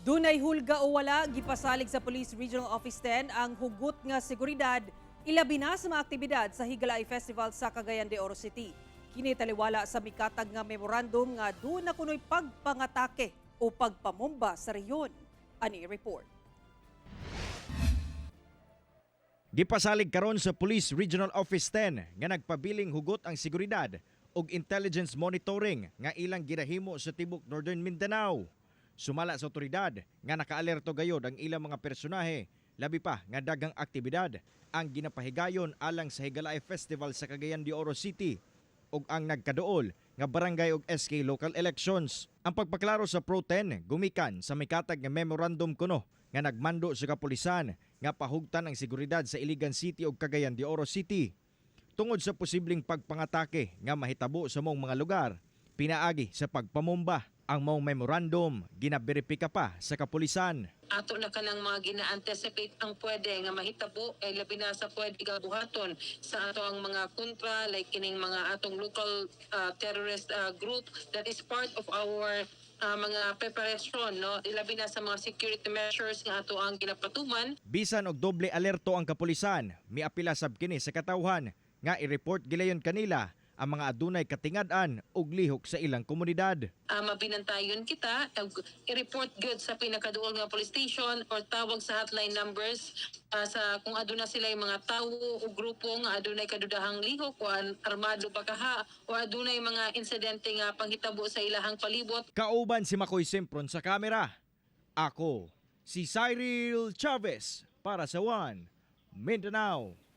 Dunay hulga o wala, gipasalig sa Police Regional Office 10 ang hugot nga seguridad ilabi na sa mga aktibidad sa Higalaay Festival sa Cagayan de Oro City. Kini taliwala sa mikatag nga memorandum nga doon na kunoy pagpangatake o pagpamomba sa rehiyon. Ani report. Gipasalig karon sa Police Regional Office 10 nga nagpabiling hugot ang seguridad ug intelligence monitoring nga ilang ginahimo sa tibok Northern Mindanao. Sumala sa otoridad nga nakaalerto gayod ang ilang mga personahe, labi pa nga daghang aktibidad ang ginapahigayon alang sa Higalaay Festival sa Cagayan de Oro City ug ang nagkaduol nga barangay ug SK local elections. Ang pagpaklaro sa Pro 10 gumikan sa mikatag nga memorandum kuno nga nagmando sa kapulisan nga pahugtan ang seguridad sa Iligan City ug Cagayan de Oro City. Tungod sa posibleng pagpangatake nga mahitabo sa mong mga lugar, pinaagi sa pagpamomba ang mong memorandum ginaberipika pa sa kapulisan. Ato na kanang mga gina-anticipate ang pwede nga mahitabo ay labi na sa pwede kabuhaton sa ato ang mga kontra like kining mga atong local terrorist group that is part of our mga preparation, no, ilabi na sa mga security measures nga ato ang ginapatuman. Bisan og doble alerto ang kapulisan, miapila sab kini sa katawhan nga i-report gilayon kanila ang mga adunay katingad-an ug lihok sa ilang komunidad. Mabinantayon kita, i-report good sa pinakaduol nga police station or tawag sa hotline numbers sa kung aduna sila yung mga tawo o grupo nga adunay kadudahang lihok o armado ba kaha o adunay mga insidente nga panghitabo sa ilahang palibot. Kauban si Makoy Sempron sa kamera. Ako, si Cyril Chavez para sa One Mindanao.